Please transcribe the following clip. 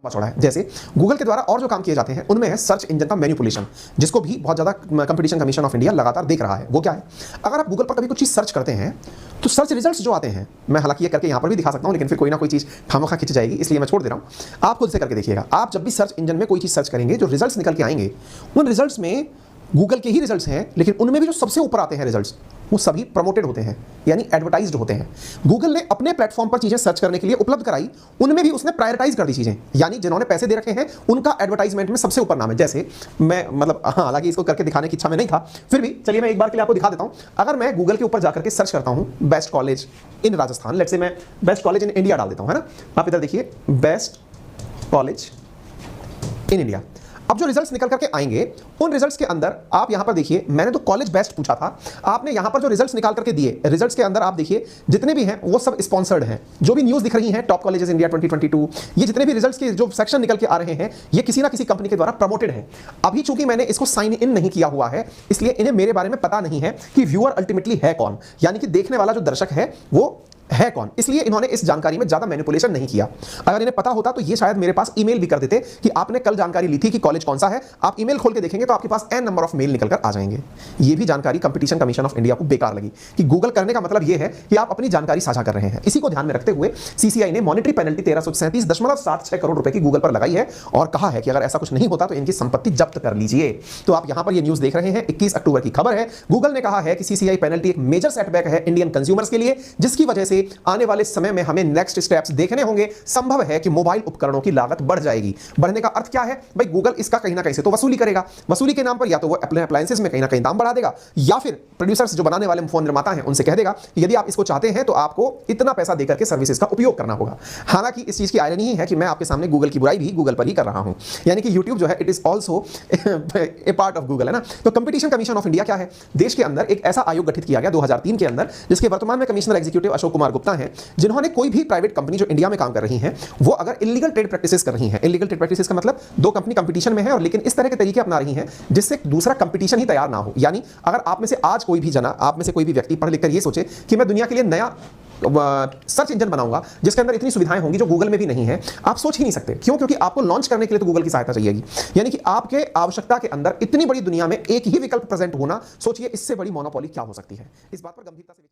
छोड़ा है। जैसे गूगल के द्वारा और जो काम किए जाते हैं उनमें है सर्च इंजन का मैनिपुलेशन, जिसको भी बहुत ज़्यादा कंपटीशन कमीशन ऑफ इंडिया लगातार देख रहा है। वो क्या है, अगर आप गूगल पर कभी कुछ चीज़ सर्च करते हैं तो सर्च रिजल्ट्स जो आते हैं, मैं हालांकि ये करके यहाँ पर भी दिखा सकता हूँ, लेकिन फिर कोई ना कोई चीज़ खामोखा खिंच जाएगी, इसलिए मैं छोड़ दे रहा हूँ। आप खुद से करके देखिएगा। आप जब भी सर्च इंजन में कोई चीज़ सर्च करेंगे, जो रिजल्ट्स निकल के आएंगे उन रिजल्ट्स में गूगल के ही रिजल्ट्स हैं, लेकिन उनमें भी जो सबसे ऊपर आते हैं रिजल्ट्स वो सभी प्रमोटेड होते हैं, यानी एडवर्टाइज्ड होते हैं। गूगल ने अपने प्लेटफॉर्म पर चीजें सर्च करने के लिए उपलब्ध कराई, उनमें भी उसने प्रायोरिटाइज कर दी चीजें, यानी जिन्होंने पैसे दे रखे हैं उनका एडवर्टाइजमेंट में सबसे ऊपर नाम है। जैसे मैं मतलब हालांकि इसको करके दिखाने की इच्छा में नहीं था, फिर भी चलिए मैं एक बार के लिए आपको दिखा देता हूं। अगर मैं गूगल के ऊपर जाकर के सर्च करता हूं best college in Rajasthan, let's say मैं बेस्ट कॉलेज इन इंडिया डाल देता हूं, है ना। आप इधर देखिए बेस्ट कॉलेज इन इंडिया। अब जो रिजल्ट्स निकल करके आएंगे उन रिजल्ट्स के अंदर आप यहां पर देखिए, मैंने तो कॉलेज बेस्ट पूछा था, आपने यहां पर जो रिजल्ट्स निकाल करके दिए, रिजल्ट्स के अंदर आप देखिए जितने भी हैं वो सब स्पॉन्सर्ड हैं। जो भी न्यूज़ दिख रही हैं टॉप कॉलेजेस इंडिया 2022, ये जितने भी रिजल्ट्स के जो सेक्शन निकल के आ रहे हैं ये किसी ना किसी कंपनी के द्वारा प्रमोटेड है। अभी चूंकि मैंने इसको साइन इन नहीं किया हुआ है, इसलिए इन्हें मेरे बारे में पता नहीं है कि व्यूअर अल्टीमेटली है कौन, यानी कि देखने वाला जो दर्शक है वो है कौन, इसलिए इन्होंने इस जानकारी में ज्यादा मैनिपुलेशन नहीं किया। अगर इन्हें पता होता तो ये शायद मेरे पास ईमेल भी कर देते कि आपने कल जानकारी ली थी कि कॉलेज कौन सा है। आप ईमेल खोल के देखेंगे तो आपके पास एन नंबर ऑफ मेल निकल कर आ जाएंगे। ये भी जानकारी कंपटीशन कमीशन ऑफ इंडिया को बेकार लगी कि गूगल करने का मतलब ये है कि आप अपनी जानकारी साझा कर रहे हैं। इसी को ध्यान में रखते हुए सीसीआई ने मॉनिटरी पेनल्टी 1337.76 करोड़ रुपए की गूगल पर लगाई है और कहा है कि अगर ऐसा कुछ नहीं होता तो इनकी संपत्ति जब्त कर लीजिए। तो आप यहां पर ये न्यूज देख रहे हैं, 21 अक्टूबर की खबर है। गूगल ने कहा है कि सीसीआई पेनल्टी एक मेजर सेटबैक है इंडियन कंज्यूमर्स के लिए, जिसकी वजह से आने वाले समय में हमें नेक्स्ट स्टेप्स देखने होंगे। संभव है कि मोबाइल उपकरणों की लागत बढ़ जाएगी। बढ़ने का अर्थ क्या है भाई, गूगल इसका कहीं ना कहीं से तो वसूली करेगा। वसूली के नाम पर या तो वो अपने अप्लायंसेस में कहीं ना कहीं दाम बढ़ा देगा, या फिर प्रोड्यूसर्स जो बनाने वाले फोन निर्माता हैं उनसे कह देगा कि यदि आप इसको चाहते हैं तो आपको इतना पैसा देकर के सर्विसेज का उपयोग करना होगा। हालांकि इस चीज की आयरनी ही है कि मैं आपके सामने गूगल की बुराई भी गूगल पर ही कर रहा हूं, यानी कि यूट्यूब जो है it is also a part of Google, है ना। तो कंपटीशन कमीशन ऑफ इंडिया क्या है, देश के अंदर एक ऐसा आयोग गठित किया गया 2003 के अंदर, जिसके वर्तमान में कमिश्नर एग्जीक्यूटिव अशोक कुमार गुप्ता हैं, जिन्होंने कोई भी प्राइवेट कंपनी जो इंडिया में काम कर रही हैं वो अगर इलीगल ट्रेड प्रैक्टिसेस कर रही हैं, इलीगल ट्रेड प्रैक्टिसेस का मतलब दो कंपनी कंपटीशन में है और लेकिन इस तरह के तरीके अपना रही हैं जिससे दूसरा कंपटीशन ही तैयार ना हो। यानी अगर आप में से आज कोई भी जना, आप में से कोई भी व्यक्ति पढ़ लिख कर ये सोचे कि मैं दुनिया के लिए नया सर्च इंजन बनाऊंगा जिसके अंदर इतनी सुविधाएं होंगी जो गूगल में भी नहीं है, आप सोच ही नहीं सकते। क्यों? क्योंकि आपको लॉन्च करने के लिए तो गूगल की सहायता चाहिएगी। यानी कि आपके आवश्यकता के अंदर इतनी बड़ी दुनिया में एक ही विकल्प प्रेजेंट होना, सोचिए इससे बड़ी मोनोपोली क्या हो सकती है। इस बात पर गंभीरता से